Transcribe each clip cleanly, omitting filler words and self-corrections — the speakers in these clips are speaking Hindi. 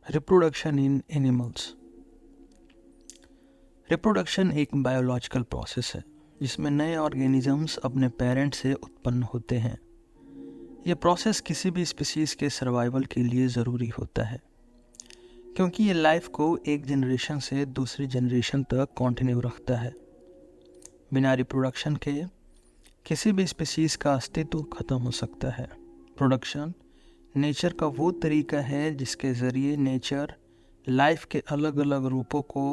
Reproduction in animals. रिप्रोडक्शन एक बायोलॉजिकल प्रोसेस है जिसमें नए ऑर्गेनिजम्स अपने पेरेंट से उत्पन्न होते हैं। यह प्रोसेस किसी भी स्पीशीज के सर्वाइवल के लिए ज़रूरी होता है क्योंकि ये लाइफ को एक जनरेशन से दूसरी जनरेशन तक कंटिन्यू रखता है। बिना रिप्रोडक्शन के किसी भी स्पीशीज का अस्तित्व खत्म हो सकता है। प्रोडक्शन नेचर का वो तरीका है जिसके ज़रिए नेचर लाइफ के अलग अलग रूपों को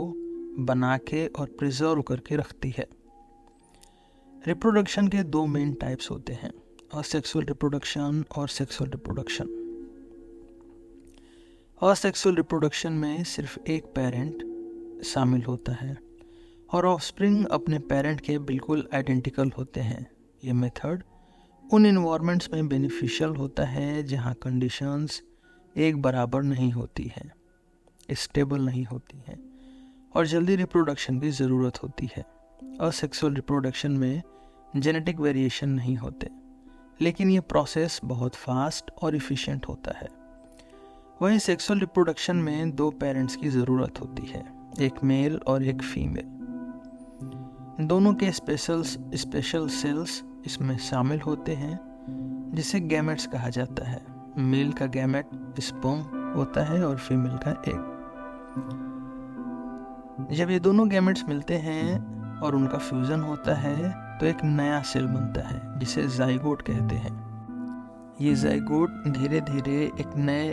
बना के और प्रिजर्व करके रखती है। रिप्रोडक्शन के दो मेन टाइप्स होते हैं, असेक्सुअल रिप्रोडक्शन और सेक्सुअल रिप्रोडक्शन। असेक्सुअल रिप्रोडक्शन में सिर्फ एक पेरेंट शामिल होता है और ऑफस्प्रिंग अपने पेरेंट के बिल्कुल आइडेंटिकल होते हैं। ये मेथड उन इन्वायरमेंट्स में बेनिफिशियल होता है जहाँ कंडीशंस एक बराबर नहीं होती हैं, स्टेबल नहीं होती हैं और जल्दी रिप्रोडक्शन की ज़रूरत होती है। असेक्सुअल रिप्रोडक्शन में जेनेटिक वेरिएशन नहीं होते, लेकिन ये प्रोसेस बहुत फास्ट और इफ़िशिएंट होता है। वहीं सेक्सुअल रिप्रोडक्शन में दो पेरेंट्स की ज़रूरत होती है, एक मेल और एक फीमेल। दोनों के स्पेशल सेल्स इसमें शामिल होते हैं जिसे गैमेट्स कहा जाता है। मेल का गैमेट स्पर्म होता है और फीमेल का एग। जब ये दोनों गैमेट्स मिलते हैं और उनका फ्यूजन होता है तो एक नया सेल बनता है जिसे जाइगोट कहते हैं। ये जाइगोट धीरे धीरे एक नए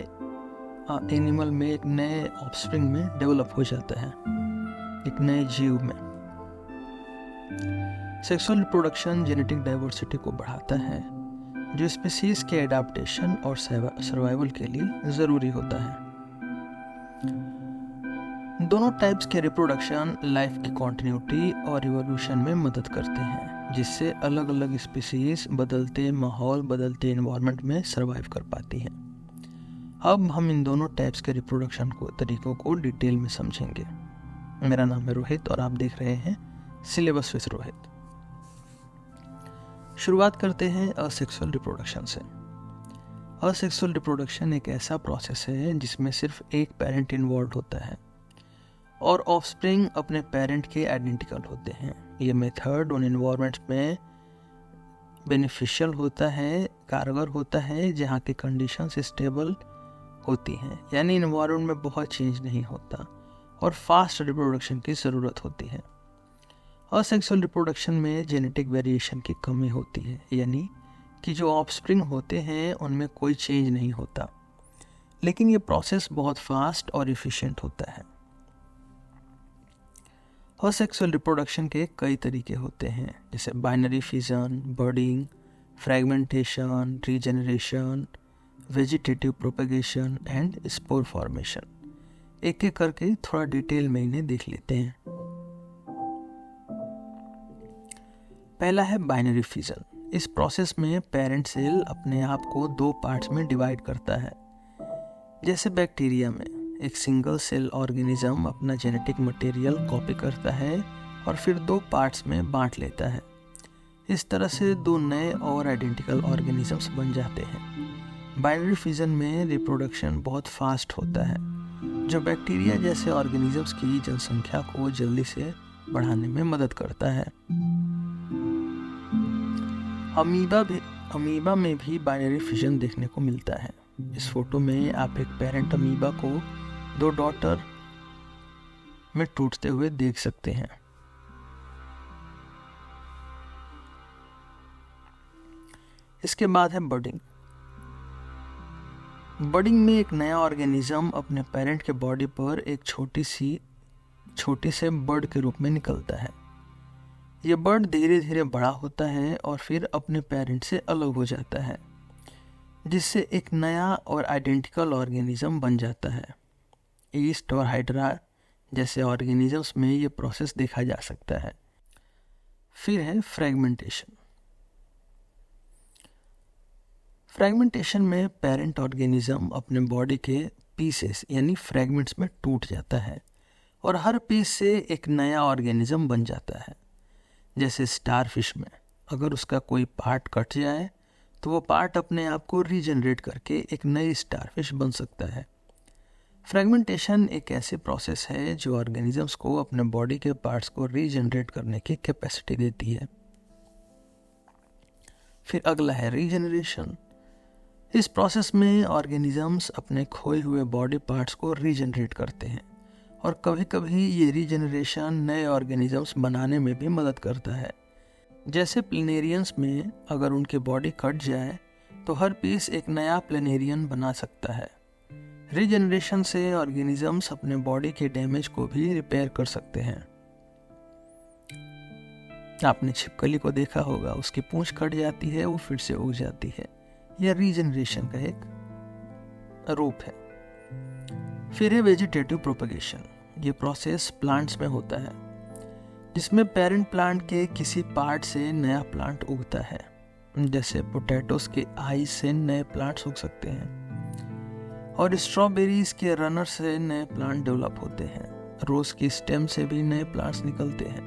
एनिमल में, एक नए ऑफस्प्रिंग में डेवलप हो जाता है, एक नए जीव में। सेक्सुअल रिप्रोडक्शन जेनेटिक डाइवर्सिटी को बढ़ाता है जो स्पीशीज के एडाप्टेशन और सर्वाइवल के लिए ज़रूरी होता है। दोनों टाइप्स के रिप्रोडक्शन लाइफ की कॉन्टिन्यूटी और इवोल्यूशन में मदद करते हैं, जिससे अलग अलग स्पीशीज बदलते माहौल, बदलते एनवायरनमेंट में सर्वाइव कर पाती हैं। अब हम इन दोनों टाइप्स के रिप्रोडक्शन तरीकों को डिटेल में समझेंगे। मेरा नाम है रोहित और आप देख रहे हैं सिलेबस विद रोहित। शुरुआत करते हैं असेक्सुअल रिप्रोडक्शन से। असेक्सुअल रिप्रोडक्शन एक ऐसा प्रोसेस है जिसमें सिर्फ एक पेरेंट इन्वॉल्व होता है और ऑफस्प्रिंग अपने पेरेंट के आइडेंटिकल होते हैं। ये मेथड उन इन्वायरमेंट्स में बेनिफिशियल होता है, कारगर होता है जहाँ की कंडीशंस स्टेबल होती हैं, यानी इन्वायरमेंट में बहुत चेंज नहीं होता और फास्ट रिप्रोडक्शन की ज़रूरत होती है। असेक्सुअल रिप्रोडक्शन में जेनेटिक वेरिएशन की कमी होती है, यानी कि जो ऑफस्प्रिंग होते हैं उनमें कोई चेंज नहीं होता, लेकिन ये प्रोसेस बहुत फास्ट और इफ़िशिएंट होता है। असेक्सुअल रिप्रोडक्शन के कई तरीके होते हैं, जैसे binary fission, budding, fragmentation, regeneration, vegetative propagation and spore formation. एक एक करके थोड़ा डिटेल में इन्हें देख लेते हैं। पहला है बाइनरी फिजन। इस प्रोसेस में पेरेंट सेल अपने आप को दो पार्ट्स में डिवाइड करता है। जैसे बैक्टीरिया में एक सिंगल सेल ऑर्गेनिज्म अपना जेनेटिक मटेरियल कॉपी करता है और फिर दो पार्ट्स में बांट लेता है। इस तरह से दो नए और आइडेंटिकल ऑर्गेनिजम्स बन जाते हैं। बाइनरी फिजन में रिप्रोडक्शन बहुत फास्ट होता है, जो बैक्टीरिया जैसे ऑर्गेनिजम्स की जनसंख्या को जल्दी से बढ़ाने में मदद करता है। अमीबा में भी बाइनरी फिजन देखने को मिलता है। इस फोटो में आप एक पेरेंट अमीबा को दो डॉटर में टूटते हुए देख सकते हैं। इसके बाद है बर्डिंग। बर्डिंग में एक नया ऑर्गेनिज्म अपने पेरेंट के बॉडी पर एक छोटी से बर्ड के रूप में निकलता है। यह बर्ड धीरे धीरे बड़ा होता है और फिर अपने पेरेंट से अलग हो जाता है, जिससे एक नया और आइडेंटिकल ऑर्गेनिज्म बन जाता है। ईस्ट और हाइड्रा जैसे ऑर्गेनिजम्स में यह प्रोसेस देखा जा सकता है। फिर है फ्रैगमेंटेशन। फ्रैगमेंटेशन में पेरेंट ऑर्गेनिज्म अपने बॉडी के पीसेस यानी फ्रैगमेंट्स में टूट जाता है और हर पीस से एक नया ऑर्गेनिज्म बन जाता है। जैसे स्टारफिश में अगर उसका कोई पार्ट कट जाए तो वो पार्ट अपने आप को रीजनरेट करके एक नई स्टारफिश बन सकता है। फ्रेगमेंटेशन एक ऐसी प्रोसेस है जो ऑर्गेनिजम्स को अपने बॉडी के पार्ट्स को रीजनरेट करने की कैपेसिटी देती है। फिर अगला है रीजनरेशन। इस प्रोसेस में ऑर्गेनिजम्स अपने खोए हुए बॉडी पार्ट्स को रीजनरेट करते हैं और कभी कभी ये रीजनरेशन नए ऑर्गेनिजम्स बनाने में भी मदद करता है। जैसे प्लेनेरियंस में अगर उनकी बॉडी कट जाए तो हर पीस एक नया प्लेनेरियन बना सकता है। रीजनरेशन से ऑर्गेनिजम्स अपने बॉडी के डैमेज को भी रिपेयर कर सकते हैं। आपने छिपकली को देखा होगा, उसकी पूंछ कट जाती है, वो फिर से उग जाती है। यह रीजनरेशन का एक रूप है। फिर है वेजिटेटिव प्रोपगेशन। ये प्रोसेस प्लांट्स में होता है जिसमें पेरेंट प्लांट के किसी पार्ट से नया प्लांट उगता है। जैसे पोटैटोस के आई से नए प्लांट्स उग सकते हैं और स्ट्रॉबेरीज के रनर से नए प्लांट डेवलप होते हैं। रोज की स्टेम से भी नए प्लांट्स निकलते हैं।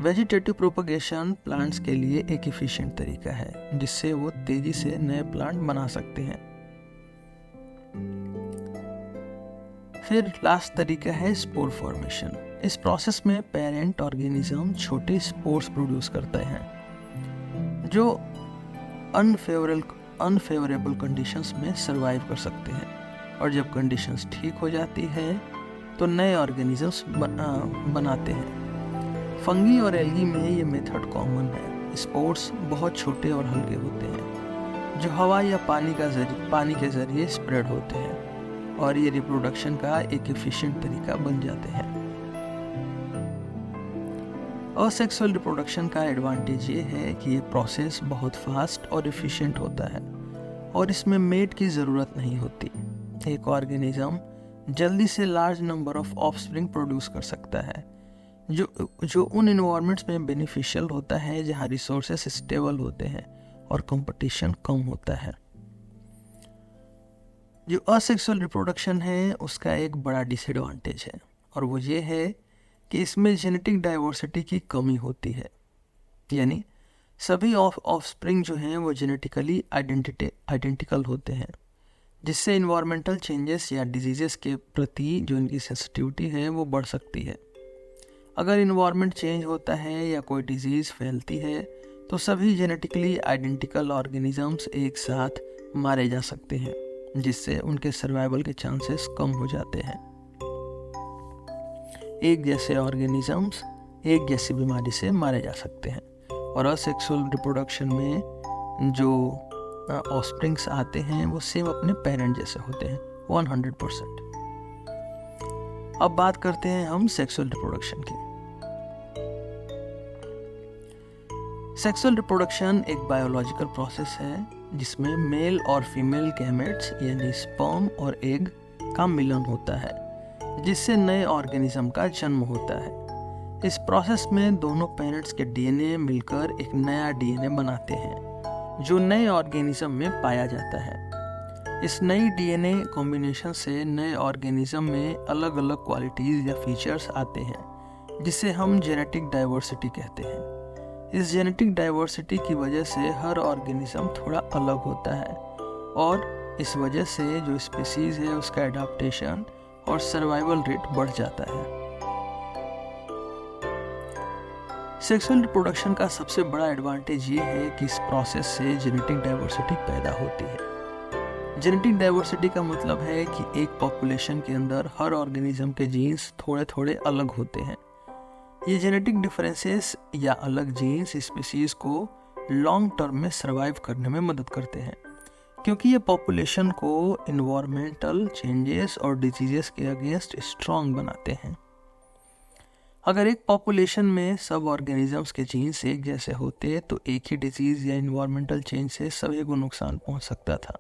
वेजिटेटिव प्रोपगेशन प्लांट्स के लिए एक एफिशिएंट तरीका है जिससे वो तेजी से नए प्लांट बना सकते हैं। फिर लास्ट तरीका है स्पोर फॉर्मेशन। इस प्रोसेस में पेरेंट ऑर्गेनिज्म छोटे स्पोर्स प्रोड्यूस करते हैं जो अनफेवरेबल कंडीशंस में सरवाइव कर सकते हैं और जब कंडीशंस ठीक हो जाती है तो नए ऑर्गेनिजम्स बनाते हैं। फंगी और एल्गी में ये मेथड कॉमन है। स्पोर्स बहुत छोटे और हल्के होते हैं जो हवा या पानी के जरिए स्प्रेड होते हैं और ये रिप्रोडक्शन का एक एफिशिएंट तरीका बन जाते हैं। असेक्सुअल रिप्रोडक्शन का एडवांटेज ये है कि ये प्रोसेस बहुत फास्ट और एफिशिएंट होता है और इसमें मेट की ज़रूरत नहीं होती। एक ऑर्गेनिज्म जल्दी से large number of offspring produce कर सकता है जो उन इन्वायरमेंट्स में बेनिफिशियल होता है जहाँ रिसोर्सेस स्टेबल होते हैं और कंपटीशन कम होता है। जो असेक्सुअल रिप्रोडक्शन है उसका एक बड़ा डिसएडवांटेज है और वो ये है कि इसमें जेनेटिक डाइवर्सिटी की कमी होती है। यानी सभी ऑफस्प्रिंग जो हैं वो जेनेटिकली आइडेंटिकल होते हैं जिससे इन्वायरमेंटल चेंजेस या डिजीजेस के प्रति जो इनकी सेंसिटिविटी है वो बढ़ सकती है। अगर इन्वायरमेंट चेंज होता है या कोई डिजीज़ फैलती है तो सभी जेनेटिकली आइडेंटिकल ऑर्गेनिजम्स एक साथ मारे जा सकते हैं जिससे उनके सर्वाइवल के चांसेस कम हो जाते हैं। एक जैसे ऑर्गेनिजम्स एक जैसी बीमारी से मारे जा सकते हैं और असेक्सुअल रिप्रोडक्शन में जो ऑफस्प्रिंग्स आते हैं वो सेम अपने पेरेंट जैसे होते हैं 100%। अब बात करते हैं हम सेक्सुअल रिप्रोडक्शन की। सेक्सुअल रिप्रोडक्शन एक बायोलॉजिकल प्रोसेस है जिसमें मेल और फीमेल गैमेट्स यानी स्पर्म और एग का मिलन होता है जिससे नए ऑर्गेनिज्म का जन्म होता है। इस प्रोसेस में दोनों पेरेंट्स के डीएनए मिलकर एक नया डीएनए बनाते हैं जो नए ऑर्गेनिज्म में पाया जाता है। इस नई डीएनए कॉम्बिनेशन से नए ऑर्गेनिज्म में अलग अलग क्वालिटीज़ या फीचर्स आते हैं जिसे हम जेनेटिक डाइवर्सिटी कहते हैं। इस जेनेटिक डाइवर्सिटी की वजह से हर ऑर्गेनिज्म थोड़ा अलग होता है और इस वजह से जो स्पीसीज है उसका एडाप्टेशन और सर्वाइवल रेट बढ़ जाता है। सेक्सुअल रिप्रोडक्शन का सबसे बड़ा एडवांटेज ये है कि इस प्रोसेस से जेनेटिक डाइवर्सिटी पैदा होती है। जेनेटिक डाइवर्सिटी का मतलब है कि एक पॉपुलेशन के अंदर हर ऑर्गेनिज्म के जीन्स थोड़े थोड़े अलग होते हैं। ये जेनेटिक डिफरेंसेस या अलग जीन्स स्पीसीज को लॉन्ग टर्म में सर्वाइव करने में मदद करते हैं क्योंकि ये पॉपुलेशन को इन्वायरमेंटल चेंजेस और डिजीजेस के अगेंस्ट स्ट्रॉन्ग बनाते हैं। अगर एक पॉपुलेशन में सब ऑर्गेनिजम्स के जीन्स एक जैसे होते तो एक ही डिजीज या इन्वायरमेंटल चेंज से सभी को नुकसान पहुंच सकता था,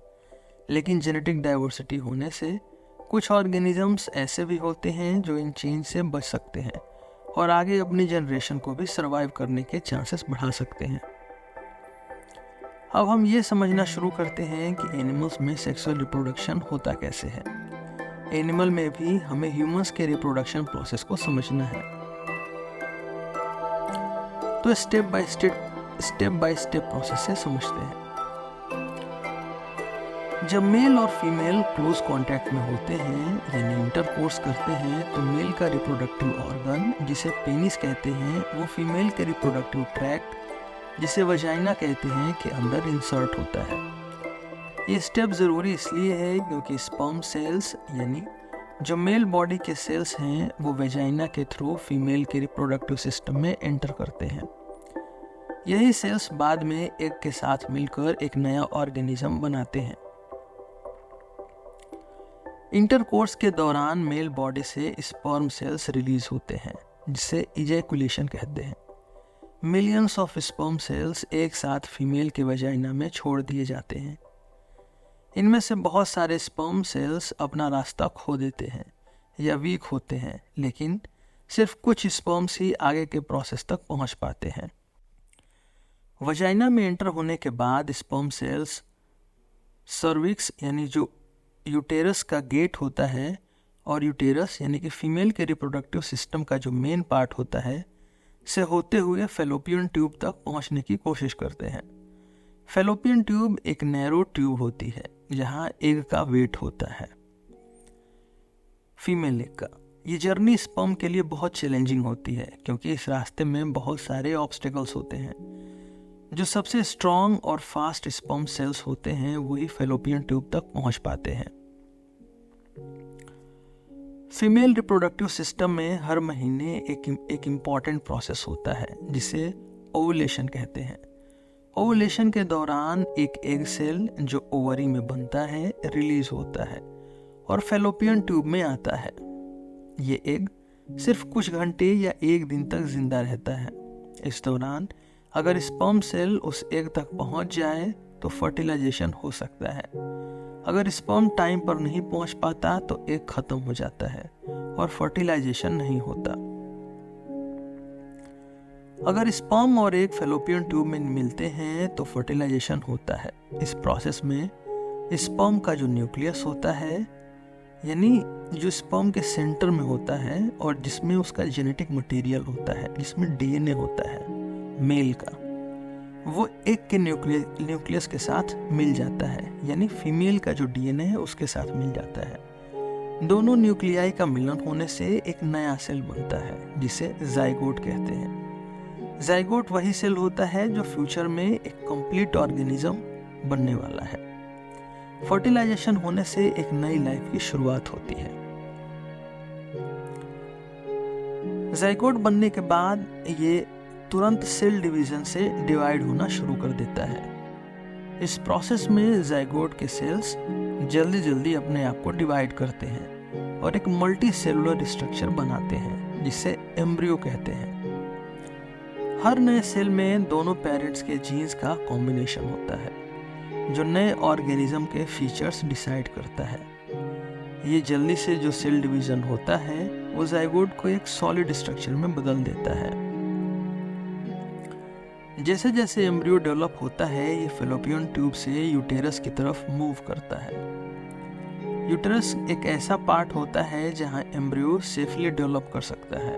लेकिन जेनेटिक डाइवर्सिटी होने से कुछ ऑर्गेनिजम्स ऐसे भी होते हैं जो इन चेंज से बच सकते हैं और आगे अपनी जनरेशन को भी सर्वाइव करने के चांसेस बढ़ा सकते हैं। अब हम ये समझना शुरू करते हैं कि एनिमल्स में सेक्सुअल रिप्रोडक्शन होता कैसे है। एनिमल में भी हमें ह्यूमंस के रिप्रोडक्शन प्रोसेस को समझना है। तो स्टेप बाय स्टेप प्रोसेस से समझते हैं। जब मेल और फीमेल क्लोज कांटेक्ट में होते हैं यानी इंटरकोर्स करते हैं तो मेल का रिप्रोडक्टिव ऑर्गन जिसे पेनिस कहते हैं वो फीमेल के रिप्रोडक्टिव ट्रैक्ट जिसे वजाइना कहते हैं के अंदर इंसर्ट होता है। ये स्टेप ज़रूरी इसलिए है क्योंकि स्पर्म सेल्स यानी जो मेल बॉडी के सेल्स हैं वो वजाइना के थ्रू फीमेल के रिप्रोडक्टिव सिस्टम में एंटर करते हैं। यही सेल्स बाद में एग के साथ मिलकर एक नया ऑर्गेनिज्म बनाते हैं। इंटरकोर्स के दौरान मेल बॉडी से स्पर्म सेल्स रिलीज होते हैं जिसे इजैकुलेशन कहते हैं। मिलियंस ऑफ स्पर्म सेल्स एक साथ फीमेल के वजाइना में छोड़ दिए जाते हैं। इनमें से बहुत सारे स्पर्म सेल्स अपना रास्ता खो देते हैं या वीक होते हैं, लेकिन सिर्फ कुछ स्पर्म्स ही आगे के प्रोसेस तक पहुंच पाते हैं। वजाइना में एंटर होने के बाद स्पर्म सेल्स सर्विक्स यानी जो यूटेरस का गेट होता है और यूटेरस यानी कि फीमेल के रिप्रोडक्टिव सिस्टम का जो मेन पार्ट होता है से होते हुए फेलोपियन ट्यूब तक पहुंचने की कोशिश करते हैं। फेलोपियन ट्यूब एक नैरो ट्यूब होती है जहां एग का वेट होता है, फीमेल एग का। ये जर्नी स्पर्म के लिए बहुत चैलेंजिंग होती है क्योंकि इस रास्ते में बहुत सारे ऑब्स्टिकल्स होते हैं। जो सबसे स्ट्रॉन्ग और फास्ट स्पर्म सेल्स होते हैं वही फेलोपियन ट्यूब तक पहुंच पाते हैं। फीमेल रिप्रोडक्टिव सिस्टम में हर महीने एक इम्पॉर्टेंट प्रोसेस होता है जिसे ओवुलेशन कहते हैं। ओवुलेशन के दौरान एक एग सेल जो ओवरी में बनता है रिलीज होता है और फेलोपियन ट्यूब में आता है। ये एग सिर्फ कुछ घंटे या एक दिन तक जिंदा रहता है। इस दौरान अगर स्पर्म सेल उस एग तक पहुंच जाए तो फर्टिलाइजेशन हो सकता है। अगर स्पर्म टाइम पर नहीं पहुंच पाता तो एग खत्म हो जाता है और फर्टिलाइजेशन नहीं होता। अगर स्पर्म और एग फेलोपियन ट्यूब में मिलते हैं तो फर्टिलाइजेशन होता है। इस प्रोसेस में स्पर्म का जो न्यूक्लियस होता है यानी जो स्पर्म के सेंटर में होता है और जिसमें उसका जेनेटिक मटेरियल होता है, जिसमें डीएनए होता है मेल का, वो एग के न्यूक्लियस के साथ मिल जाता है यानी फीमेल का जो डीएनए है उसके साथ मिल जाता है। दोनों न्यूक्लियाई का मिलन होने से एक नया सेल बनता है जिसे जाइगोट कहते हैं। जाइगोट वही सेल होता है जो फ्यूचर में एक कंप्लीट ऑर्गेनिज्म बनने वाला है। फर्टिलाइजेशन होने से एक नई लाइफ की शुरुआत होती है। जाइगोट बनने के बाद ये तुरंत सेल डिवीजन से डिवाइड होना शुरू कर देता है। इस प्रोसेस में जाइगोट के सेल्स जल्दी जल्दी अपने आप को डिवाइड करते हैं और एक मल्टी सेलुलर स्ट्रक्चर बनाते हैं जिसे एम्ब्रियो कहते हैं। हर नए सेल में दोनों पेरेंट्स के जीन्स का कॉम्बिनेशन होता है जो नए ऑर्गेनिज्म के फीचर्स डिसाइड करता है। ये जल्दी से जो सेल डिवीजन होता है वो जाइगोट को एक सॉलिड स्ट्रक्चर में बदल देता है। जैसे जैसे एम्ब्रियो डेवलप होता है ये फेलोपियन ट्यूब से यूटेरस की तरफ मूव करता है। यूटेरस एक ऐसा पार्ट होता है जहां एम्ब्रियो सेफली डेवलप कर सकता है।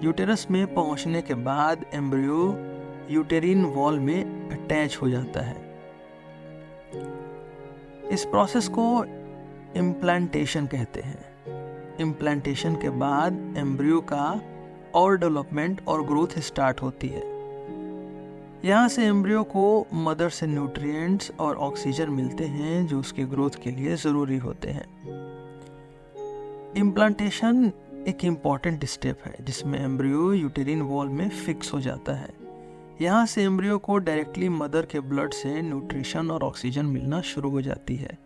यूटेरस में पहुंचने के बाद एम्ब्रियो यूटेरिन वॉल में अटैच हो जाता है। इस प्रोसेस को इम्प्लांटेशन कहते हैं। इम्प्लांटेशन के बाद एम्ब्रियो का और डेवलपमेंट और ग्रोथ स्टार्ट होती है। यहाँ से एम्ब्रियो को मदर से न्यूट्रिएंट्स और ऑक्सीजन मिलते हैं जो उसके ग्रोथ के लिए ज़रूरी होते हैं। इम्प्लांटेशन एक इम्पॉर्टेंट स्टेप है जिसमें एम्ब्रियो यूटेरिन वॉल में फिक्स हो जाता है। यहाँ से एम्ब्रियो को डायरेक्टली मदर के ब्लड से न्यूट्रिशन और ऑक्सीजन मिलना शुरू हो जाती है।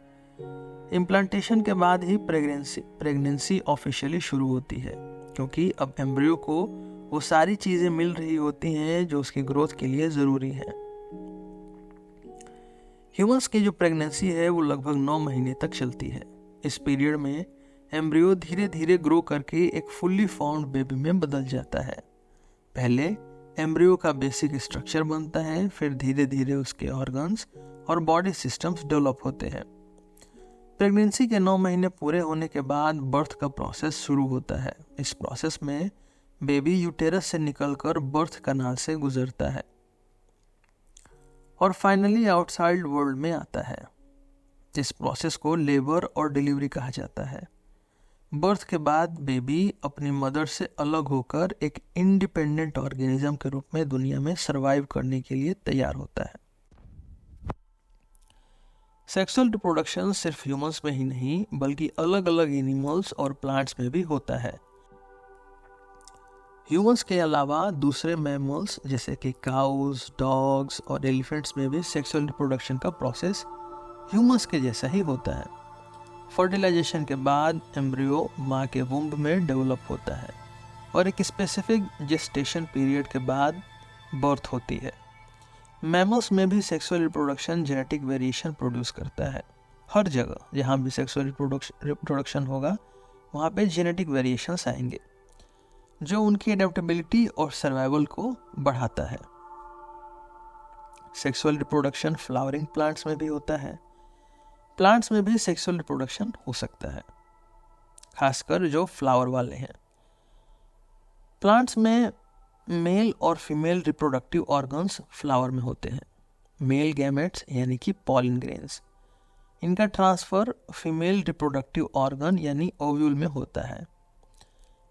इम्प्लांटेशन के बाद ही प्रेगनेंसी ऑफिशियली शुरू होती है क्योंकि अब एम्ब्रियो को वो सारी चीज़ें मिल रही होती हैं जो उसकी ग्रोथ के लिए ज़रूरी है। ह्यूमंस की जो प्रेगनेंसी है वो लगभग 9 महीने तक चलती है। इस पीरियड में एम्ब्रियो धीरे धीरे ग्रो करके एक फुल्ली फॉर्म्ड बेबी में बदल जाता है। पहले एम्ब्रियो का बेसिक स्ट्रक्चर बनता है, फिर धीरे धीरे उसके ऑर्गन्स और बॉडी सिस्टम्स डेवलप होते हैं। प्रेगनेंसी के 9 महीने पूरे होने के बाद बर्थ का प्रोसेस शुरू होता है। इस प्रोसेस में बेबी यूटेरस से निकलकर बर्थ कनाल से गुजरता है और फाइनली आउटसाइड वर्ल्ड में आता है। इस प्रोसेस को लेबर और डिलीवरी कहा जाता है। बर्थ के बाद बेबी अपनी मदर से अलग होकर एक इंडिपेंडेंट ऑर्गेनिज्म के रूप में दुनिया में सरवाइव करने के लिए तैयार होता है। सेक्सुअल रिप्रोडक्शन सिर्फ ह्यूमंस में ही नहीं बल्कि अलग अलग एनिमल्स और प्लांट्स में भी होता है। ह्यूमंस के अलावा दूसरे मैमल्स जैसे कि काउज, डॉग्स और एलिफेंट्स में भी सेक्सुअल रिप्रोडक्शन का प्रोसेस ह्यूमंस के जैसा ही होता है। फर्टिलाइजेशन के बाद एम्ब्रियो माँ के वुम्ब में डेवलप होता है और एक स्पेसिफिक जेस्टेशन पीरियड के बाद बर्थ होती है। मैमल्स में भी sexual reproduction genetic variation produce करता है। हर जगह जहाँ भी सेक्सुअल रिप्रोडक्शन होगा वहाँ पे जेनेटिक वेरिएशंस आएंगे जो उनकी एडेप्टेबिलिटी और सर्वाइवल को बढ़ाता है। सेक्सुअल रिप्रोडक्शन फ्लावरिंग प्लांट्स में भी होता है। प्लांट्स में भी सेक्सुअल रिप्रोडक्शन हो सकता है, खासकर जो फ्लावर वाले हैं। प्लांट्स में मेल और फीमेल रिप्रोडक्टिव ऑर्गन्स फ्लावर में होते हैं। मेल गैमेट्स यानी कि पॉलिन ग्रेन्स, इनका ट्रांसफ़र फीमेल रिप्रोडक्टिव ऑर्गन यानी ओव्यूल में होता है,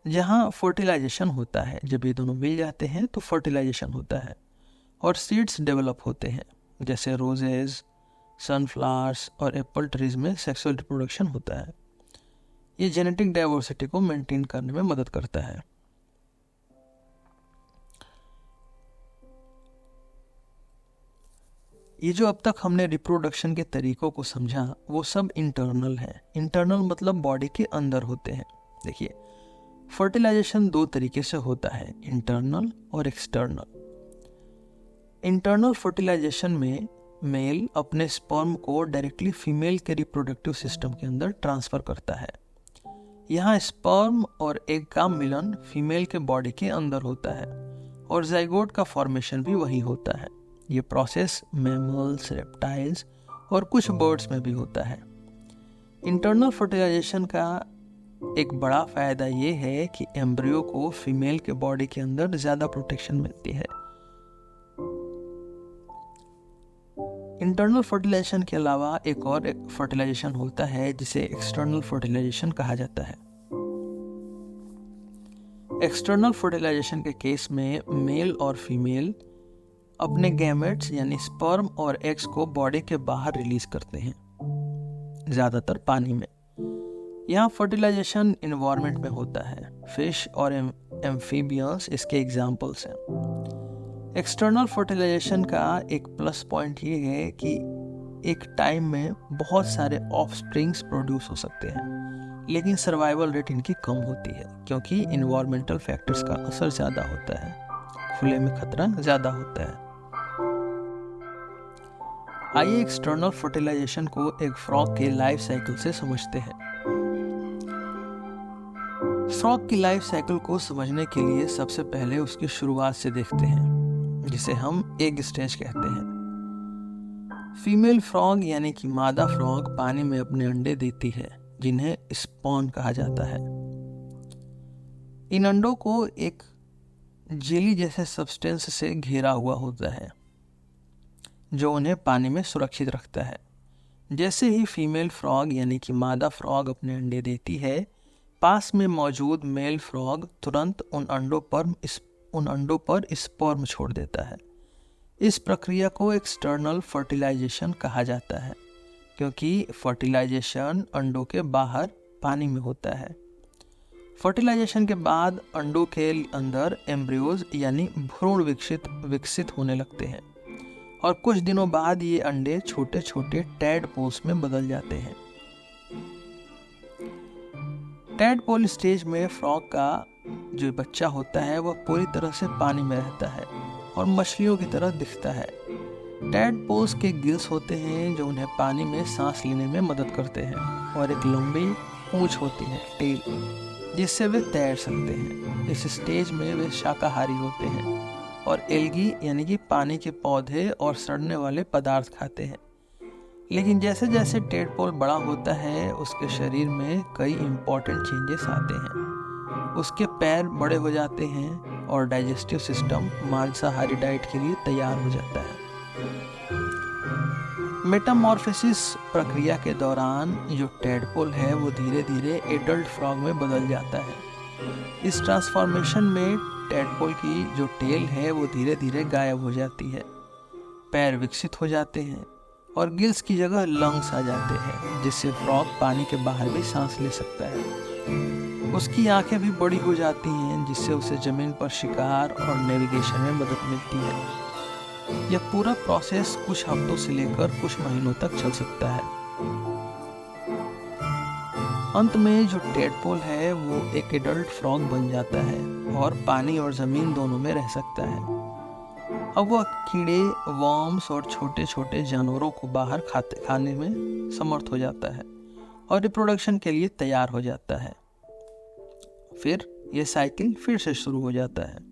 जहाँ फर्टिलाइजेशन होता है। जब ये दोनों मिल जाते हैं तो फर्टिलाइजेशन होता है और सीड्स डेवलप होते हैं। जैसे रोजेज, सनफ्लावर्स और एप्पल ट्रीज में सेक्सुअल रिप्रोडक्शन होता है। ये जेनेटिक डाइवर्सिटी को मेंटेन करने में मदद करता है। ये जो अब तक हमने रिप्रोडक्शन के तरीकों को समझा वो सब इंटरनल है। इंटरनल मतलब बॉडी के अंदर होते हैं। देखिए, फर्टिलाइजेशन दो तरीके से होता है, इंटरनल और एक्सटर्नल। इंटरनल फर्टिलाइजेशन में मेल अपने स्पर्म को डायरेक्टली फीमेल के रिप्रोडक्टिव सिस्टम के अंदर ट्रांसफ़र करता है। यहाँ स्पर्म और एग का मिलन फीमेल के बॉडी के अंदर होता है और जाइगोट का फॉर्मेशन भी वही होता है। ये प्रोसेस मैमल्स, रेप्टाइल्स और कुछ बर्ड्स में भी होता है। इंटरनल फर्टिलाइजेशन का एक बड़ा फ़ायदा ये है कि एम्ब्रियो को फीमेल के बॉडी के अंदर ज़्यादा प्रोटेक्शन मिलती है। इंटरनल फर्टिलाइजेशन के अलावा एक और फर्टिलाइजेशन होता है जिसे एक्सटर्नल फर्टिलाइजेशन कहा जाता है। एक्सटर्नल फर्टिलाइजेशन के केस में मेल और फीमेल अपने गैमेट्स यानी स्पर्म और एग्स को बॉडी के बाहर रिलीज करते हैं, ज़्यादातर पानी में। यहाँ फर्टिलाइजेशन इन्वायरमेंट में होता है। फिश और एम्फीबियंस इसके एग्जाम्पल्स हैं। एक्सटर्नल फर्टिलाइजेशन का एक प्लस पॉइंट ये है कि एक टाइम में बहुत सारे ऑफस्प्रिंग्स प्रोड्यूस हो सकते हैं, लेकिन सर्वाइवल रेट इनकी कम होती है क्योंकि इन्वायरमेंटल फैक्टर्स का असर ज़्यादा होता है, खुले में खतरा ज़्यादा होता है। आइए एक्सटर्नल फर्टिलाइजेशन को एक फ्रॉग के लाइफ साइकिल से समझते हैं। फ्रॉग की लाइफ साइकिल को समझने के लिए सबसे पहले उसकी शुरुआत से देखते हैं, जिसे हम एग स्टेज कहते हैं। फीमेल फ्रॉग यानी कि मादा फ्रॉग पानी में अपने अंडे देती है, जिन्हें स्पॉन कहा जाता है। इन अंडों को एक जेली जैसे सब्सटेंस से घेरा हुआ होता है जो उन्हें पानी में सुरक्षित रखता है। जैसे ही फीमेल फ्रॉग यानी कि मादा फ्रॉग अपने अंडे देती है, पास में मौजूद मेल फ्रॉग तुरंत उन अंडों पर स्पर्म छोड़ देता है। इस प्रक्रिया को एक्सटर्नल फर्टिलाइजेशन कहा जाता है क्योंकि फर्टिलाइजेशन अंडों के बाहर पानी में होता है। फर्टिलाइजेशन के बाद अंडों के अंदर एम्ब्रियोज यानी भ्रूण विकसित होने लगते हैं और कुछ दिनों बाद ये अंडे छोटे छोटे टैडपोल्स में बदल जाते हैं। टैडपोल स्टेज में फ्रॉग का जो बच्चा होता है वह पूरी तरह से पानी में रहता है और मछलियों की तरह दिखता है। टैडपोल्स के गिल्स होते हैं जो उन्हें पानी में सांस लेने में मदद करते हैं और एक लंबी पूंछ होती है, टेल, जिससे वे तैर सकते हैं। इस स्टेज में वे शाकाहारी होते हैं और एल्गी यानी कि पानी के पौधे और सड़ने वाले पदार्थ खाते हैं। लेकिन जैसे जैसे टेडपोल बड़ा होता है उसके शरीर में कई इम्पोर्टेंट चेंजेस आते हैं। उसके पैर बड़े हो जाते हैं और डाइजेस्टिव सिस्टम मांसाहारी डाइट के लिए तैयार हो जाता है। मेटामॉर्फोसिस प्रक्रिया के दौरान जो टैडपोल है वो धीरे धीरे एडल्ट फ्रॉग में बदल जाता है। इस ट्रांसफॉर्मेशन में टैडपोल की जो टेल है वो धीरे धीरे गायब हो जाती है, पैर विकसित हो जाते हैं और गिल्स की जगह लंग्स आ जाते हैं, जिससे फ्रॉग पानी के बाहर भी सांस ले सकता है। उसकी आंखें भी बड़ी हो जाती हैं, जिससे उसे जमीन पर शिकार और नेविगेशन में मदद मिलती है। यह पूरा प्रोसेस कुछ हफ्तों से लेकर कुछ महीनों तक चल सकता है। अंत में जो टैडपोल है वो एक एडल्ट फ्रॉग बन जाता है और पानी और जमीन दोनों में रह सकता है। अब वह कीड़े, वर्म्स और छोटे छोटे जानवरों को बाहर खाने में समर्थ हो जाता है और रिप्रोडक्शन के लिए तैयार हो जाता है। फिर यह साइकिल फिर से शुरू हो जाता है।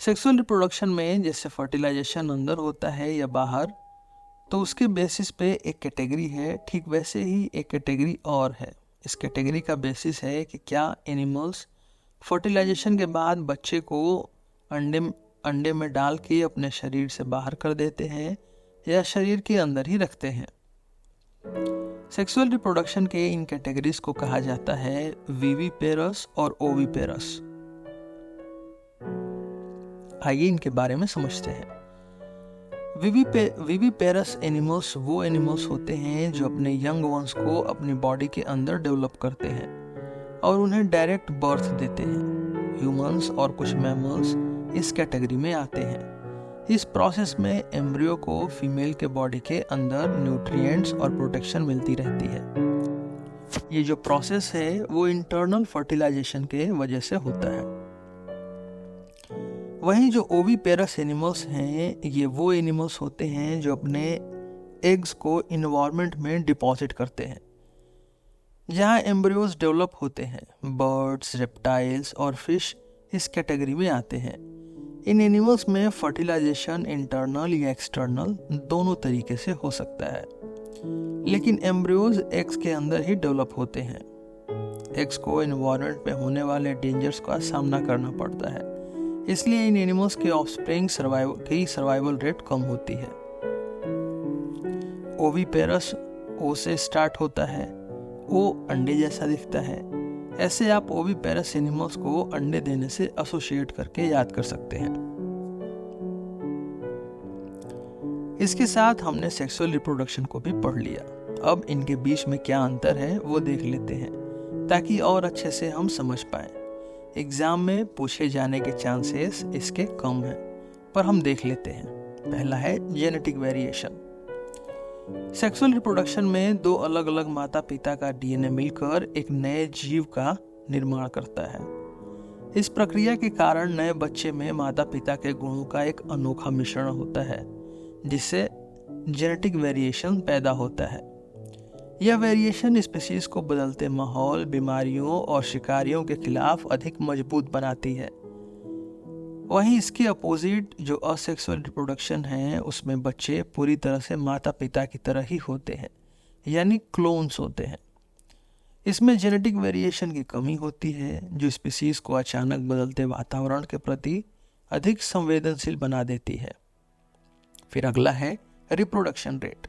सेक्सुअल रिप्रोडक्शन में जैसे फर्टिलाइजेशन अंदर होता है या बाहर, तो उसके बेसिस पे एक कैटेगरी है, ठीक वैसे ही एक कैटेगरी और है। इस कैटेगरी का बेसिस है कि क्या एनिमल्स फर्टिलाइजेशन के बाद बच्चे को अंडे में डाल के अपने शरीर से बाहर कर देते हैं या शरीर के अंदर ही रखते हैं। सेक्सुअल रिप्रोडक्शन के इन कैटेगरीज को कहा जाता है विविपेरस और ओविपेरस। आइए इनके बारे में समझते हैं। विविपेरस एनिमल्स वो एनिमल्स होते हैं जो अपने यंग वंस को अपनी बॉडी के अंदर डेवलप करते हैं और उन्हें डायरेक्ट बर्थ देते हैं। ह्यूमंस और कुछ मैमल्स इस कैटेगरी में आते हैं। इस प्रोसेस में एम्ब्रियो को फीमेल के बॉडी के अंदर न्यूट्रिएंट्स और प्रोटेक्शन मिलती रहती है। ये जो प्रोसेस है वो इंटरनल फर्टिलाइजेशन के वजह से होता है। वहीं जो ओविपेरस एनिमल्स हैं, ये वो एनिमल्स होते हैं जो अपने एग्स को इन्वायरमेंट में डिपॉजिट करते हैं, जहां एम्ब्रियोज डेवलप होते हैं। बर्ड्स, रेप्टाइल्स और फिश इस कैटेगरी में आते हैं। इन एनिमल्स में फर्टिलाइजेशन इंटरनल या एक्सटर्नल दोनों तरीके से हो सकता है, लेकिन एम्ब्रियोज एग्स के अंदर ही डेवलप होते हैं। एग्स को इन्वायरमेंट में होने वाले डेंजर्स का सामना करना पड़ता है, इसलिए इन एनिमल्स के ऑफस्प्रिंग की सर्वाइवल रेट कम होती है। ओविपेरस ओ से स्टार्ट होता है। ओ अंडे जैसा दिखता है। ऐसे आप ओविपेरस एनिमल्स को अंडे देने से एसोसिएट करके याद कर सकते हैं। इसके साथ हमने सेक्सुअल रिप्रोडक्शन को भी पढ़ लिया। अब इनके बीच में क्या अंतर है वो देख लेते हैं, ताकि और अच्छे से हम समझ पाएं। एग्जाम में पूछे जाने के चांसेस इसके कम हैं, पर हम देख लेते हैं। पहला है जेनेटिक वेरिएशन। सेक्सुअल रिप्रोडक्शन में दो अलग अलग माता पिता का डीएनए मिलकर एक नए जीव का निर्माण करता है। इस प्रक्रिया के कारण नए बच्चे में माता पिता के गुणों का एक अनोखा मिश्रण होता है, जिससे जेनेटिक वेरिएशन पैदा होता है। यह वेरिएशन स्पीशीज को बदलते माहौल, बीमारियों और शिकारियों के खिलाफ अधिक मजबूत बनाती है। वहीं इसके अपोजिट जो असेक्सुअल रिप्रोडक्शन है, उसमें बच्चे पूरी तरह से माता पिता की तरह ही होते हैं, यानी क्लोन्स होते हैं। इसमें जेनेटिक वेरिएशन की कमी होती है, जो स्पीशीज को अचानक बदलते वातावरण के प्रति अधिक संवेदनशील बना देती है। फिर अगला है रिप्रोडक्शन रेट।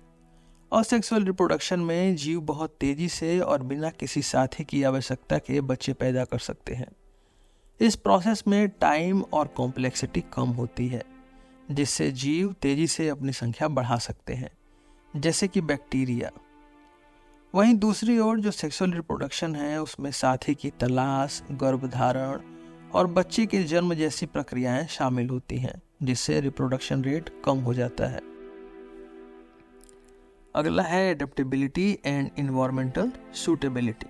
असेक्सुअल रिप्रोडक्शन में जीव बहुत तेजी से और बिना किसी साथी की आवश्यकता के बच्चे पैदा कर सकते हैं। इस प्रोसेस में टाइम और कॉम्प्लेक्सिटी कम होती है, जिससे जीव तेजी से अपनी संख्या बढ़ा सकते हैं, जैसे कि बैक्टीरिया। वहीं दूसरी ओर जो सेक्सुअल रिप्रोडक्शन है, उसमें साथी की तलाश, गर्भधारण और बच्चे के जन्म जैसी प्रक्रियाएं शामिल होती हैं, जिससे रिप्रोडक्शन रेट कम हो जाता है। अगला है adaptability and environmental suitability.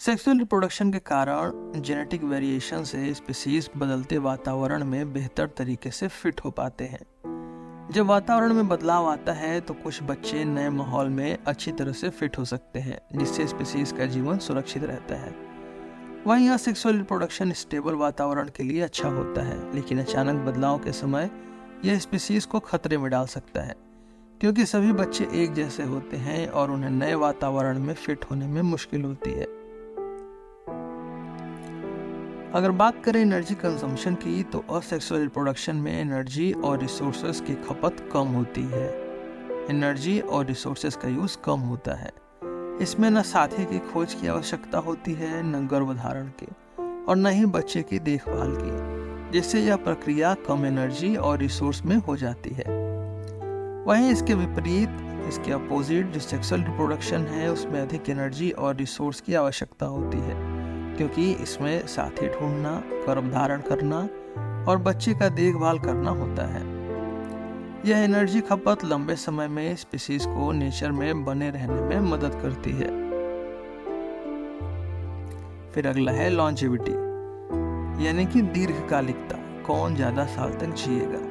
Sexual reproduction के कारण जेनेटिक वेरिएशन से स्पीशीज बदलते वातावरण में बेहतर तरीके से फिट हो पाते हैं। जब वातावरण में बदलाव आता है तो कुछ बच्चे नए माहौल में अच्छी तरह से फिट हो सकते हैं, जिससे स्पीशीज का जीवन सुरक्षित रहता है। वहीं असेक्सुअल रिप्रोडक्शन स्टेबल वातावरण के लिए अच्छा होता है, लेकिन अचानक बदलाव के समय यह स्पीशीज को खतरे में डाल सकता है, क्योंकि सभी बच्चे एक जैसे होते हैं और उन्हें नए वातावरण में फिट होने में मुश्किल होती है। अगर बात करें एनर्जी कंजम्पशन की, तो असेक्सुअल रिप्रोडक्शन में एनर्जी और रिसोर्सेज की खपत कम होती है। एनर्जी और रिसोर्सेज का यूज़ कम होता है। इसमें न साथी की खोज की आवश्यकता होती है, न गर्भधारण की, और न ही बच्चे की देखभाल की, जिससे यह प्रक्रिया कम एनर्जी और रिसोर्स में हो जाती है। वहीं इसके विपरीत, इसके अपोजिट जो सेक्सुअल रिप्रोडक्शन है, उसमें अधिक एनर्जी और रिसोर्स की आवश्यकता होती है, क्योंकि इसमें साथी ढूंढना, गर्भधारण करना और बच्चे का देखभाल करना होता है। यह एनर्जी खपत लंबे समय में स्पीशीज को नेचर में बने रहने में मदद करती है। फिर अगला है लॉन्जेविटी, यानी कि दीर्घकालिकता, कौन ज्यादा साल तक जिएगा।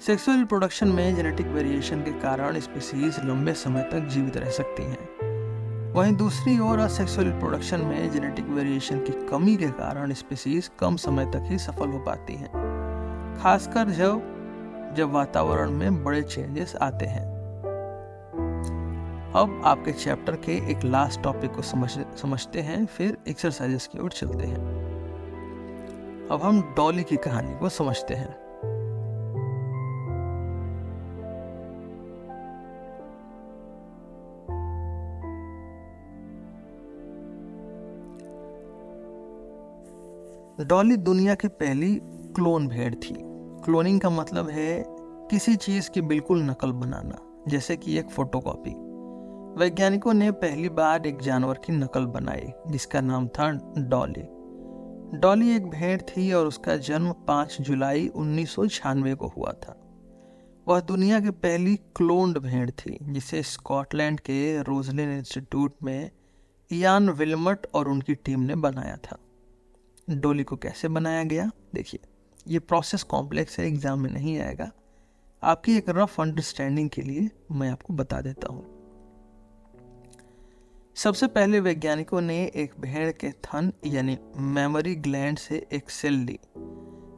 सेक्सुअल रिप्रोडक्शन में जेनेटिक वेरिएशन के कारण स्पीशीज लंबे समय तक जीवित रह सकती हैं। वहीं दूसरी ओर असेक्सुअल रिप्रोडक्शन में जेनेटिक वेरिएशन की कमी के कारण स्पीशीज कम समय तक ही सफल हो पाती हैं, खासकर जब वातावरण में बड़े चेंजेस आते हैं। अब आपके चैप्टर के एक लास्ट टॉपिक को समझते हैं, फिर एक्सरसाइजेस की ओर चलते हैं। अब हम डॉली की कहानी को समझते हैं। डॉली दुनिया की पहली क्लोन भेड़ थी। क्लोनिंग का मतलब है किसी चीज की बिल्कुल नकल बनाना, जैसे कि एक फोटोकॉपी। वैज्ञानिकों ने पहली बार एक जानवर की नकल बनाई, जिसका नाम था डॉली। डॉली एक भेड़ थी और उसका जन्म 5 जुलाई 1996 को हुआ था। वह दुनिया की पहली क्लोन्ड भेड़ थी, जिसे स्कॉटलैंड के रोजलिन इंस्टीट्यूट में इयान विल्मट और उनकी टीम ने बनाया था। डॉली को कैसे बनाया गया, देखिए, ये प्रोसेस कॉम्प्लेक्स है, एग्जाम में नहीं आएगा। आपकी एक रफ अंडरस्टैंडिंग के लिए मैं आपको बता देता हूँ। सबसे पहले वैज्ञानिकों ने एक भेड़ के थन यानी मेमोरी ग्लैंड से एक सेल ली।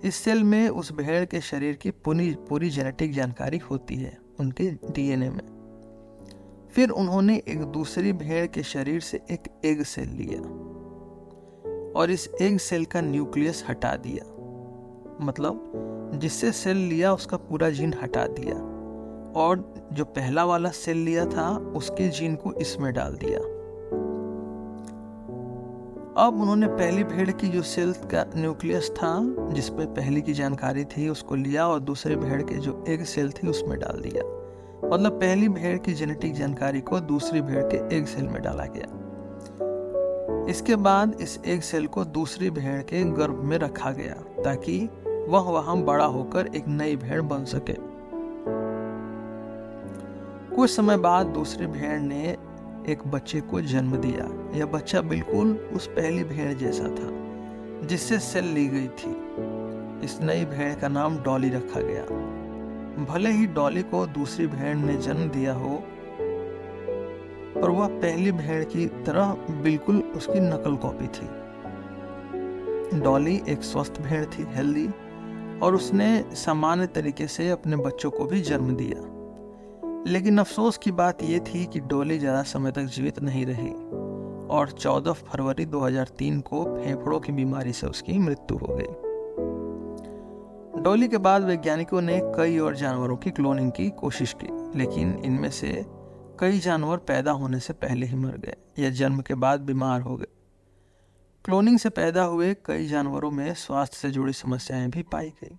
इस सेल में उस भेड़ के शरीर की पूरी जेनेटिक जानकारी होती है, उनके डीएनए में। फिर उन्होंने एक दूसरी भेड़ के शरीर से एक एग सेल लिया और इस एग सेल का न्यूक्लियस हटा दिया, मतलब जिससे सेल लिया उसका पूरा जीन हटा दिया, और जो पहला वाला सेल लिया था उसके जीन को इसमें डाल दिया। अब उन्होंने पहली भेड़ की जो सेल का न्यूक्लियस था, जिसमें पहली की जानकारी थी, उसको लिया और दूसरे भेड़ के जो एग सेल थी उसमें डाल दिया। मतलब पहली भेड़ की जेनेटिक जानकारी को दूसरी भेड़ के एग सेल में डाला गया। इसके बाद इस एग सेल को दूसरी भेड़ के गर्भ में रखा गया, ताकि वह वहां बड़ा होकर एक नई भेड़ बन सके। कुछ समय बाद दूसरी भेड़ ने एक बच्चे को जन्म दिया। यह बच्चा बिल्कुल उस पहली भेड़ जैसा था जिससे सेल ली गई थी। इस नई भेड़ का नाम डॉली रखा गया। भले ही डॉली को दूसरी भेड़ ने जन्म दिया हो, पर वह पहली भेड़ की तरह बिल्कुल उसकी नकल कॉपी थी। डॉली एक स्वस्थ भेड़ थी, हेल्दी, और उसने सामान्य तरीके से अपने बच्चों को भी जन्म दिया। लेकिन अफसोस की बात यह थी कि डॉली ज़्यादा समय तक जीवित नहीं रही और 14 फरवरी 2003 को फेफड़ों की बीमारी से उसकी मृत्यु हो गई। डॉली के बाद वैज्ञानिकों ने कई और जानवरों की क्लोनिंग की कोशिश की, लेकिन इनमें से कई जानवर पैदा होने से पहले ही मर गए या जन्म के बाद बीमार हो गए। क्लोनिंग से पैदा हुए कई जानवरों में स्वास्थ्य से जुड़ी समस्याएं भी पाई गई।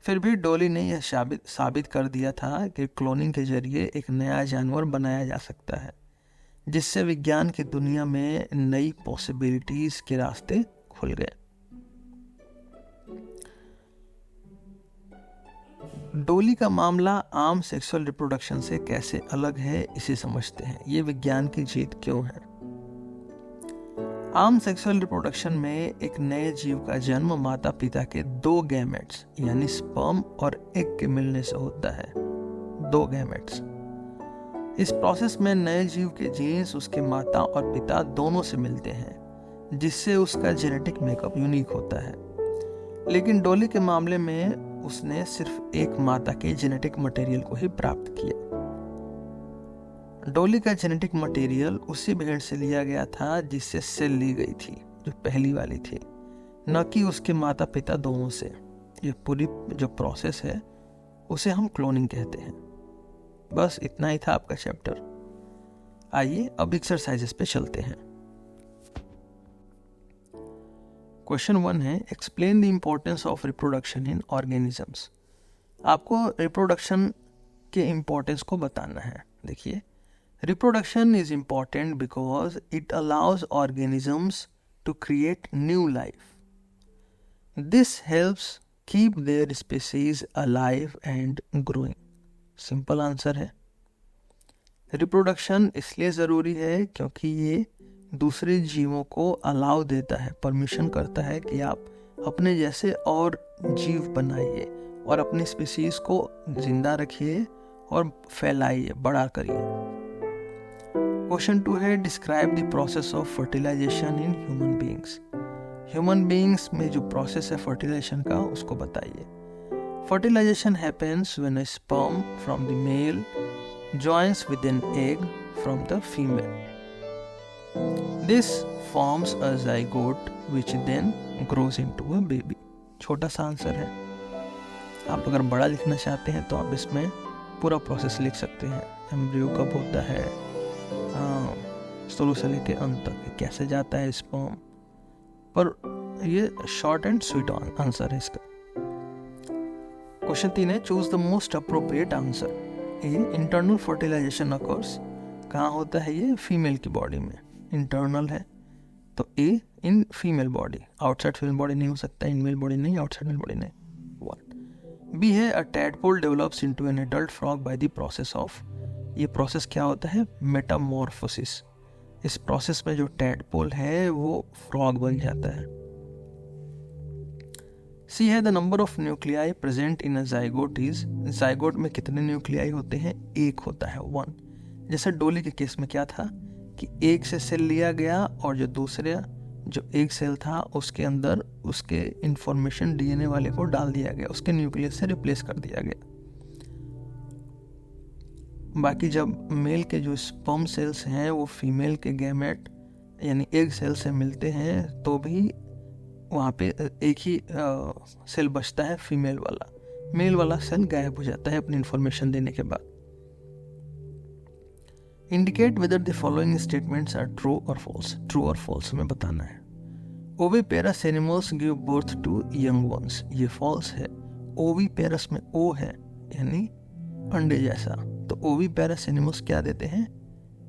फिर भी डॉली ने यह साबित कर दिया था कि क्लोनिंग के जरिए एक नया जानवर बनाया जा सकता है, जिससे विज्ञान की दुनिया में नई पॉसिबिलिटीज के रास्ते खुल गए। डॉली का मामला आम सेक्सुअल रिप्रोडक्शन से कैसे अलग है, इसे समझते हैं। ये विज्ञान की जीत क्यों है? आम सेक्सुअल रिप्रोडक्शन में एक नए जीव का जन्म माता पिता के 2 गैमेट्स यानी स्पर्म और एग के मिलने से होता है। 2 गैमेट्स। इस प्रोसेस में नए जीव के जीन्स उसके माता और पिता दोनों से मिलते हैं, जिससे उसका जेनेटिक मेकअप यूनिक होता है। लेकिन डॉली के मामले में उसने सिर्फ एक माता के जेनेटिक मटेरियल को ही प्राप्त किया। डॉली का जेनेटिक मटेरियल उसी भेड़ से लिया गया था जिससे सेल ली गई थी, जो पहली वाली थी। न कि उसके माता पिता दोनों से। ये पूरी जो प्रोसेस है उसे हम क्लोनिंग कहते हैं। बस इतना ही था आपका चैप्टर। आइए अब एक्सरसाइजेस पे चलते हैं। क्वेश्चन 1 है, explain the importance of reproduction in organisms. आपको रिप्रोडक्शन के इम्पोर्टेंस को बताना है। देखिए, reproduction is important because it allows organisms to create new life. This helps keep their species alive and growing. Simple answer है। रिप्रोडक्शन इसलिए ज़रूरी है क्योंकि ये दूसरे जीवों को अलाउ देता है, परमिशन करता है कि आप अपने जैसे और जीव बनाइए और अपनी स्पीसीज को जिंदा रखिए और फैलाइए, बड़ा करिए। क्वेश्चन 2 है, describe the process of fertilisation in human beings. Human beings में जो प्रोसेस है फर्टिलाइजेशन का उसको बताइए। Fertilisation happens when a sperm from the male joins with an egg from the female. This forms a zygote which then grows into a baby. छोटा सा आंसर है। आप अगर बड़ा लिखना चाहते हैं तो आप इसमें पूरा प्रोसेस लिख सकते हैं। एम्ब्रियो कब होता है, शुरू से लेके अंत तक कैसे जाता है स्पर्म, पर ये शॉर्ट एंड स्वीट आंसर है इसका। क्वेश्चन 3 है, choose the most appropriate answer. ये इंटरनल फर्टिलाइजेशन अकर्स कहाँ होता है? ये फीमेल की बॉडी में इंटरनल है, तो A in female body, outside female body नहीं हो सकता, इन मेल बॉडी नहीं, आउटसाइड मेल बॉडी नहीं। वन बी है, a tadpole develops into an adult frog by the process of. ये प्रोसेस क्या होता है? मेटामॉर्फोसिस। इस प्रोसेस में जो टैडपोल है वो फ्रॉग बन जाता है। सी है, the number of nuclei present in a zygote is. Zygote में कितने न्यूक्लियाई होते हैं? एक होता है, 1। जैसे डोली के केस में क्या था कि एक से सेल लिया गया और जो दूसरे जो एक सेल था उसके अंदर उसके इंफॉर्मेशन डीएनए वाले को डाल दिया गया, उसके न्यूक्लियस से रिप्लेस कर दिया गया। बाकी जब मेल के जो स्पर्म सेल्स हैं वो फीमेल के गैमेट यानी एग सेल से मिलते हैं तो भी वहाँ पे एक ही सेल बचता है फीमेल वाला, मेल वाला सेल गायब हो जाता है अपनी इंफॉर्मेशन देने के बाद। Indicate whether the following statements are true और फॉल्स। ट्रू और फॉल्स में बताना है। Oviparous animals give birth to young ones. ये फॉल्स है। ओविपेरस में ओ है यानी अंडे जैसा, तो ओविपेरस एनिमल्स क्या देते हैं?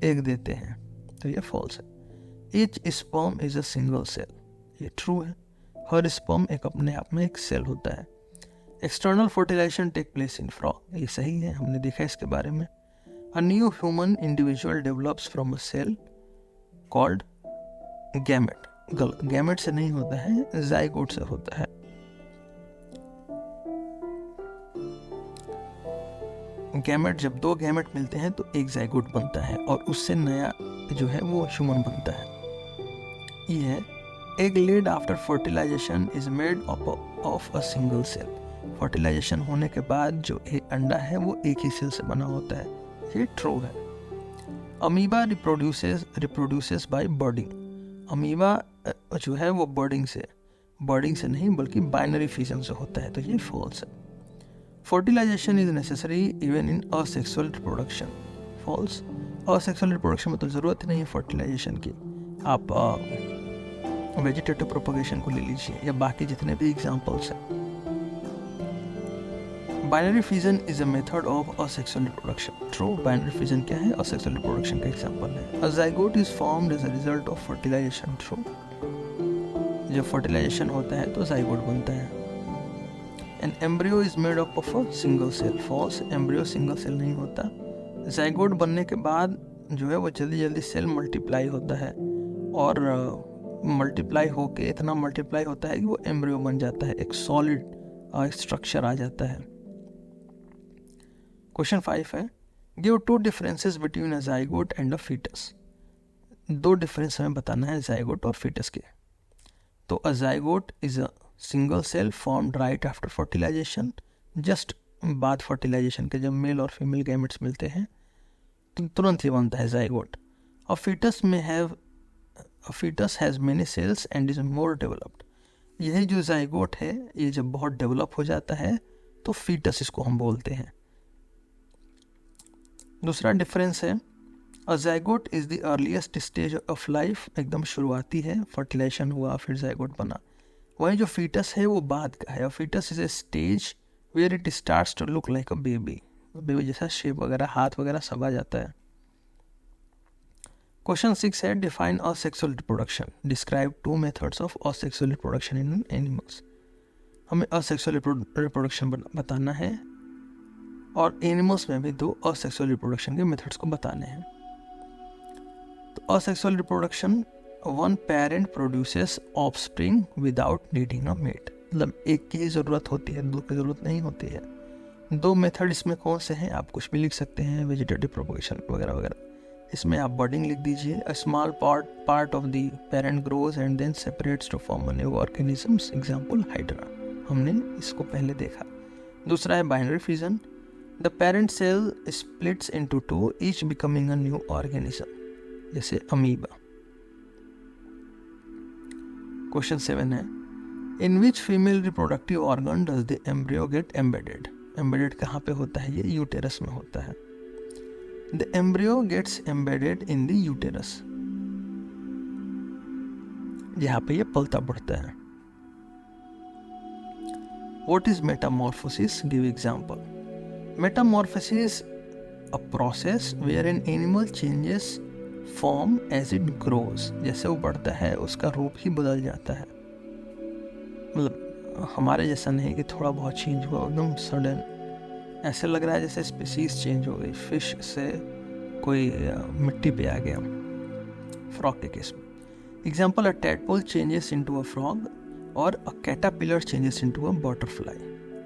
एग देते हैं, तो ये फॉल्स है। Each sperm is a single cell. ये ट्रू है। हर स्पर्म एक अपने आप में एक सेल होता है। External fertilisation take place in frog. ये सही है, हमने देखा इसके बारे में। A new human individual develops from a cell called gamete. गलत, गैमेट से नहीं होता है, जाइगोट से होता है। गैमेट, जब 2 गैमेट मिलते हैं तो एक जाइगोट बनता है और उससे नया जो है वो ह्यूमन बनता है। ये है, egg laid after fertilization is made up of a single cell. Fertilisation होने के बाद जो एक अंडा है वो एक ही सेल से बना होता है। ये ट्रू है। Amoeba reproduces by budding. Amoeba जो है वो बर्डिंग से नहीं बल्कि बाइनरी फिजन से होता है, तो ये फॉल्स है। Fertilization is necessary even in asexual reproduction. False. Asexual reproduction में तो ज़रूरत नहीं है फर्टिलाइजेशन की। आप वेजिटेटिव प्रोपगेशन को ले लीजिए या बाकी जितने भी एग्जांपल्स हैं। Binary fission is a method of asexual reproduction. True, binary fission क्या है? असेक्सुअल रिप्रोडक्शन का एग्जांपल है। A zygote is formed as a result of fertilization. True, जब फर्टिलाइजेशन होता है तो जाइगोट बनता है। An embryo is made up of a single cell. False, embryo single cell नहीं होता। जाइगोट बनने के बाद जो है वो जल्दी जल्दी सेल मल्टीप्लाई होता है और मल्टीप्लाई होके इतना मल्टीप्लाई होता है कि वो एम्ब्रियो बन जाता है, एक सॉलिड स्ट्रक्चर आ जाता है। क्वेश्चन 5 है, give 2 differences between a zygote and a foetus. 2 difference हमें बताना है जाइगोट और फीटस के। तो a zygote is a single cell formed right after fertilization. Just बाद फर्टिलाइजेशन के जब मेल और फीमेल गैमेट्स मिलते हैं तो तुरंत ही बनता है zygote. A foetus has many cells and is more developed. यही जो जाइगोट है ये जब बहुत डेवलप हो जाता है तो फीटस इसको हम बोलते हैं। दूसरा डिफरेंस है, a zygote is the earliest stage of life, एकदम शुरुआती है, फर्टिलाइजेशन हुआ फिर जाइगोट बना। वही जो फीटस है वो बाद का है। Foetus is a stage where it starts to look like a baby, baby जैसा शेप वगैरह, हाथ वगैरह सब आ जाता है। क्वेश्चन 6 है, define asexual reproduction, describe 2 methods of asexual reproduction in animals. हमें असेक्सुअल रिप्रोडक्शन बताना है और एनिमल्स में भी 2 असेक्सुअल रिप्रोडक्शन के मेथड्स को बताने हैं। तो asexual reproduction, one parent produces offspring without needing a mate, मतलब एक की ही ज़रूरत होती है, दो की ज़रूरत नहीं होती है। 2 मेथड इसमें कौन से हैं, आप कुछ भी लिख सकते हैं, वेजिटेटिव प्रोपगेशन वगैरह वगैरह। इसमें आप बर्डिंग लिख दीजिए, a small part of the parent grows and then separates to form a new organisms, example hydra, हमने इसको पहले देखा। दूसरा है binary fusion, the parent cell splits into 2 each becoming a new organism, जैसे अमीबा। क्वेश्चन 7 है, in which female reproductive organ does the embryo get embedded. Embedded कहाँ पे होता है, ये यूटेरस में होता है। The embryo gets embedded in the uterus, यहाँ पे ये पलता बढ़ता है। What is metamorphosis? Give example. Metamorphosis, a process where an animal changes form as it grows. जैसे वो बढ़ता है उसका रूप ही बदल जाता है, मतलब हमारे जैसा नहीं कि थोड़ा बहुत चेंज हुआ, एकदम सडन ऐसे लग रहा है जैसे स्पीसीज चेंज हो गई, फिश से कोई मिट्टी पे आ गया, फ्रॉग के केस में। Example, a tadpole changes into a frog और a caterpillar changes into a butterfly,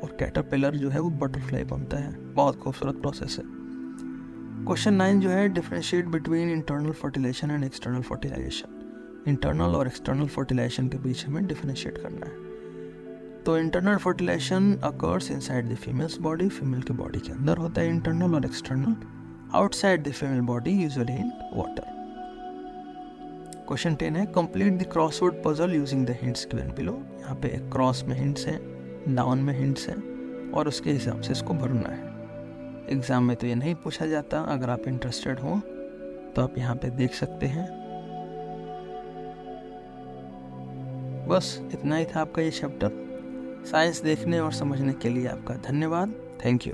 और कैटरपिलर जो है वो बटरफ्लाई बनता है, बहुत खूबसूरत प्रोसेस है। क्वेश्चन 9 जो है, differentiate between internal fertilization and external fertilization. Internal और एक्सटर्नल फर्टिलाइजेशन के बीच हमें डिफरेंशिएट करना है। तो internal fertilization occurs inside the female's body, female के बॉडी के अंदर होता है इंटरनल, और external outside the female body, usually in water. Question 10 है, complete the crossword puzzle using the hints given below. यहाँ पे एक क्रॉस में हिंट्स हैं, डाउन में हिंट्स हैं, और उसके हिसाब से इसको भरना है। एग्जाम में तो ये नहीं पूछा जाता, अगर आप इंटरेस्टेड हो तो आप यहाँ पे देख सकते हैं। बस इतना ही था आपका ये चैप्टर। साइंस देखने और समझने के लिए आपका धन्यवाद। Thank you.